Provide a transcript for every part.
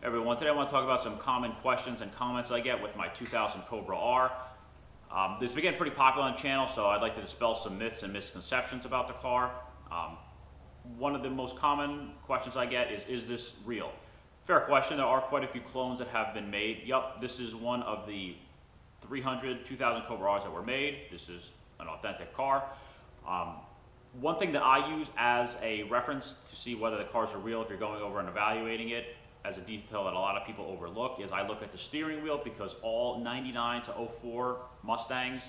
Everyone, today I want to talk about some common questions and comments I get with my 2000 Cobra R. This became pretty popular on the channel, so I'd like to dispel some myths and misconceptions about the car. One of the most common questions I get is this real? Fair question. There are quite a few clones that have been made. Yup, this is one of the 300 2000 Cobra Rs that were made. This is an authentic car. One thing that I use as a reference to see whether the cars are real, if you're going over and evaluating it, as a detail that a lot of people overlook, is I look at the steering wheel, because all 99 to 04 Mustangs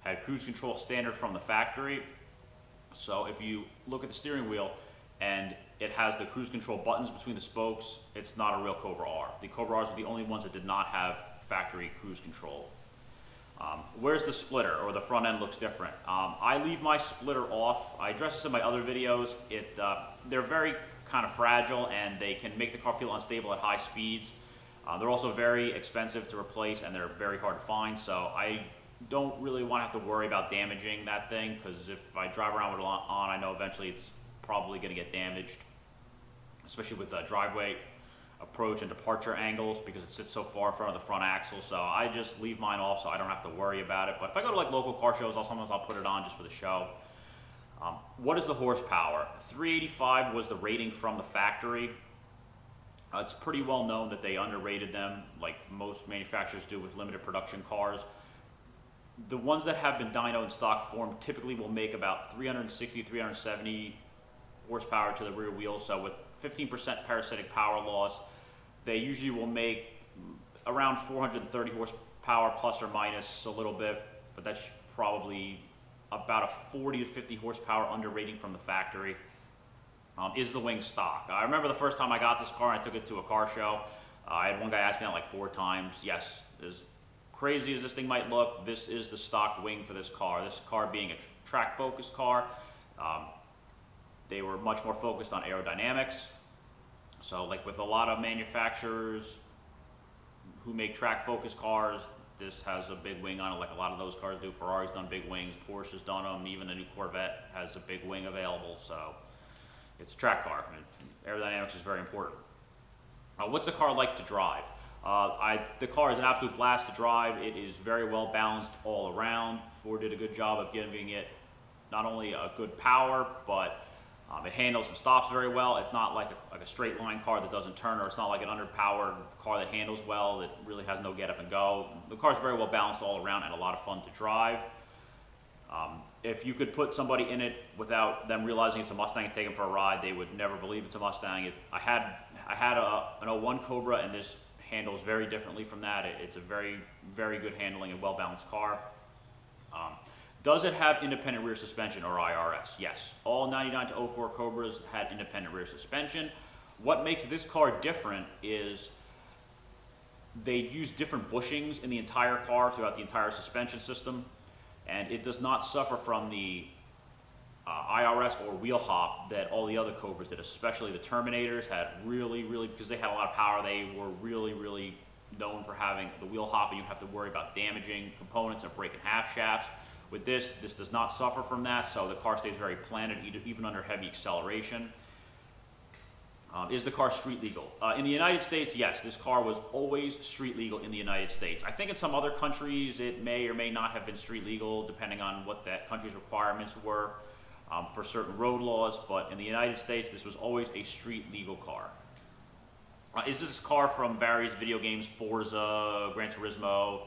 had cruise control standard from the factory. So if you look at the steering wheel and it has the cruise control buttons between the spokes, it's not a real Cobra R. The Cobra Rs are the only ones that did not have factory cruise control. Where's the splitter, or the front end looks different? I leave my splitter off. I address this in my other videos. They're very kind of fragile, and they can make the car feel unstable at high speeds. They're also very expensive to replace, and they're very hard to find, so I don't really want to have to worry about damaging that thing, because if I drive around with it on, I know eventually it's probably going to get damaged, especially with the driveway approach and departure angles, because it sits so far in front of the front axle. So I just leave mine off so I don't have to worry about it. But if I go to like local car shows, sometimes I'll put it on just for the show. What is the horsepower? 385 was the rating from the factory. It's pretty well known that they underrated them, like most manufacturers do with limited production cars. The ones that have been dynoed in stock form typically will make about 360, 370 horsepower to the rear wheel. So with 15% parasitic power loss, they usually will make around 430 horsepower plus or minus a little bit, but that's probably about a 40 to 50 horsepower under rating from the factory. Is the wing stock? I remember the first time I got this car and I took it to a car show. I had one guy ask me that like 4 times. Yes, as crazy as this thing might look, this is the stock wing for this car. This car being a track focused car, they were much more focused on aerodynamics. So like with a lot of manufacturers who make track focused cars, this has a big wing on it, like a lot of those cars do. Ferrari's done big wings, Porsche's done them, even the new Corvette has a big wing available. So it's a track car, and aerodynamics is very important. What's the car like to drive? The car is an absolute blast to drive. It is very well balanced all around. Ford did a good job of giving it not only a good power, but it handles and stops very well. It's not like a straight line car that doesn't turn, or it's not like an underpowered car that handles well, that really has no get up and go. The car is very well balanced all around and a lot of fun to drive. If you could put somebody in it without them realizing it's a Mustang and take them for a ride, they would never believe it's a Mustang. I had an 01 Cobra, and this handles very differently from that. It's a very, very good handling and well balanced car. Does it have independent rear suspension, or IRS? Yes. All 99 to 04 Cobras had independent rear suspension. What makes this car different is they use different bushings in the entire car throughout the entire suspension system, and it does not suffer from the IRS or wheel hop that all the other Cobras did, especially the Terminators had really, because they had a lot of power, they were really known for having the wheel hop, and you have to worry about damaging components and breaking half shafts. With this does not suffer from that, so the car stays very planted even under heavy acceleration. Is the car street legal? In the United States, yes, this car was always street legal in the United States. I think in some other countries it may or may not have been street legal, depending on what that country's requirements were for certain road laws, but in the United States this was always a street legal car. Is this car from various video games, Forza, Gran Turismo,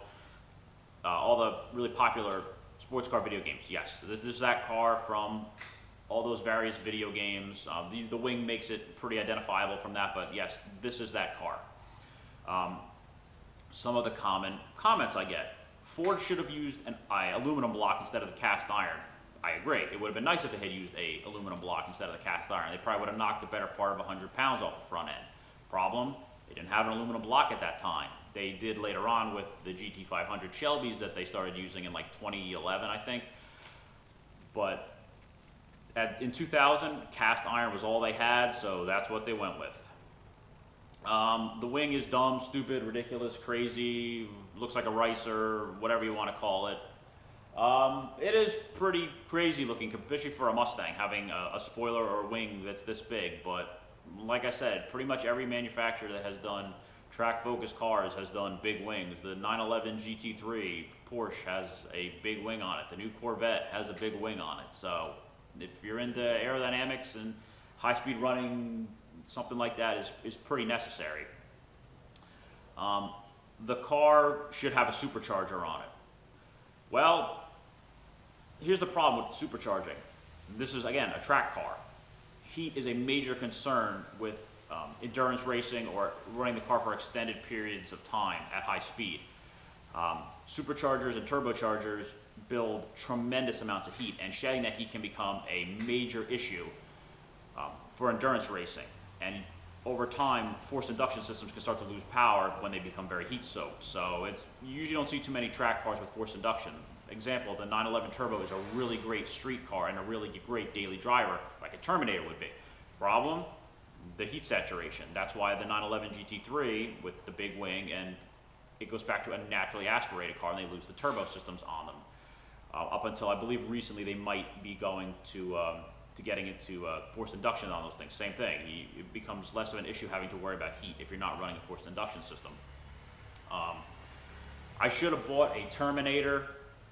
all the really popular sports car video games? Yes, this is that car from all those various video games. The wing makes it pretty identifiable from that, but yes, this is that car. Some of the common comments I get: Ford should have used an aluminum block instead of the cast iron. I agree. It would have been nice if they had used a aluminum block instead of the cast iron. They probably would have knocked the better part of 100 pounds off the front end. Problem: they didn't have an aluminum block at that time. They did later on with the GT500 Shelbys that they started using in like 2011, I think. But in 2000, cast iron was all they had, so that's what they went with. The wing is dumb, stupid, ridiculous, crazy, looks like a ricer, whatever you want to call it. It is pretty crazy looking, especially for a Mustang, having a spoiler or a wing that's this big, but like I said, pretty much every manufacturer that has done track-focused cars has done big wings. The 911 GT3 Porsche has a big wing on it. The new Corvette has a big wing on it. So if you're into aerodynamics and high-speed running, something like that is pretty necessary. The car should have a supercharger on it. Well, here's the problem with supercharging. This is, again, a track car. Heat is a major concern with endurance racing or running the car for extended periods of time at high speed. Superchargers and turbochargers build tremendous amounts of heat, and shedding that heat can become a major issue for endurance racing. And over time, forced induction systems can start to lose power when they become very heat soaked. So you usually don't see too many track cars with forced induction. Example, the 911 Turbo is a really great street car and a really great daily driver, like a Terminator would be. Problem? The heat saturation. That's why the 911 GT3 with the big wing, and it goes back to a naturally aspirated car, and they lose the turbo systems on them. Up until, I believe, recently, they might be going to getting into forced induction on those things. Same thing. It becomes less of an issue having to worry about heat if you're not running a forced induction system. I should have bought a Terminator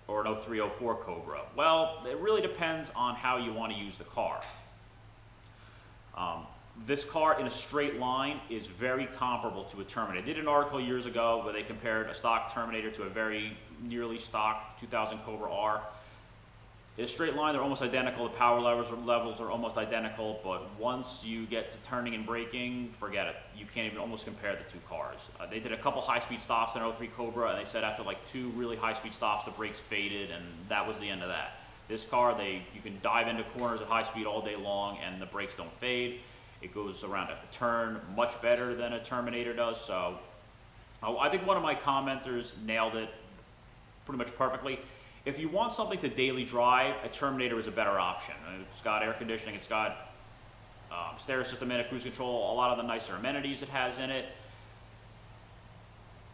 or an 0304 Cobra. Well, it really depends on how you want to use the car. This car in a straight line is very comparable to a Terminator. I did an article years ago where they compared a stock Terminator to a very nearly stock 2000 Cobra R. In a straight line, they're almost identical. The power levels are almost identical, but once you get to turning and braking, forget it. You can't even almost compare the two cars. They did a couple high-speed stops in 03 Cobra, and they said after like 2 really high-speed stops, the brakes faded, and that was the end of that. This car, you can dive into corners at high speed all day long, and the brakes don't fade. It goes around a turn much better than a Terminator does. So I think one of my commenters nailed it pretty much perfectly. If you want something to daily drive, a Terminator is a better option. It's got air conditioning, it's got stereo system in it, cruise control, a lot of the nicer amenities it has in it.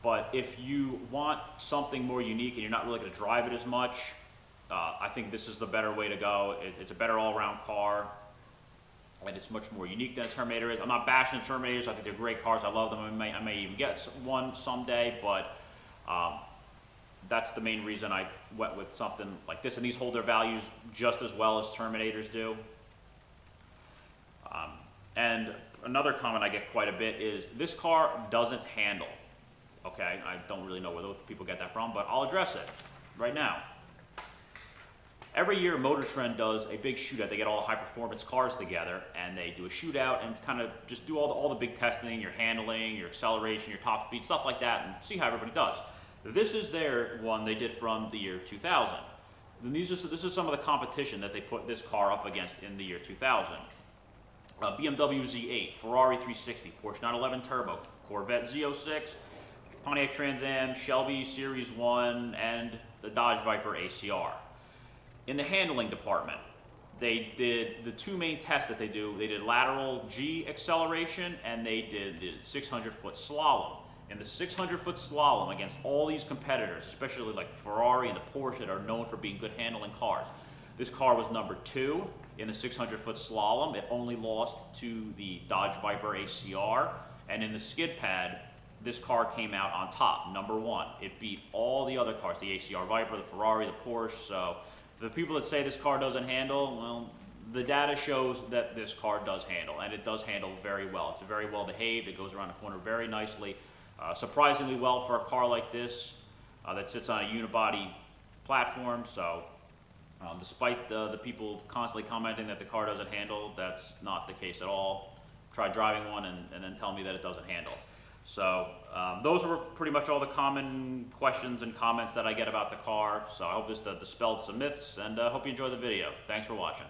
But if you want something more unique and you're not really going to drive it as much, I think this is the better way to go. It's a better all-around car, and it's much more unique than a Terminator is. I'm not bashing Terminators. I think they're great cars. I love them. I may even get one someday, but that's the main reason I went with something like this. And these hold their values just as well as Terminators do. And another comment I get quite a bit is this car doesn't handle. Okay, I don't really know where those people get that from, but I'll address it right now. Every year, Motor Trend does a big shootout. They get all the high-performance cars together, and they do a shootout and kind of just do all the big testing, your handling, your acceleration, your top speed, stuff like that, and see how everybody does. This is their one they did from the year 2000. And this is some of the competition that they put this car up against in the year 2000. BMW Z8, Ferrari 360, Porsche 911 Turbo, Corvette Z06, Pontiac Trans Am, Shelby Series 1, and the Dodge Viper ACR. In the handling department, they did the 2 main tests that they do. They did lateral G acceleration, and they did the 600-foot slalom. In the 600-foot slalom against all these competitors, especially like the Ferrari and the Porsche that are known for being good handling cars, this car was number 2 in the 600-foot slalom. It only lost to the Dodge Viper ACR, and in the skid pad, this car came out on top, number 1. It beat all the other cars, the ACR Viper, the Ferrari, the Porsche. So the people that say this car doesn't handle, well, the data shows that this car does handle, and it does handle very well. It's very well behaved. It goes around the corner very nicely. Surprisingly well for a car like this that sits on a unibody platform. So despite the people constantly commenting that the car doesn't handle, that's not the case at all. Try driving one and then tell me that it doesn't handle. So those were pretty much all the common questions and comments that I get about the car. So I hope this dispelled some myths, and hope you enjoy the video. Thanks for watching.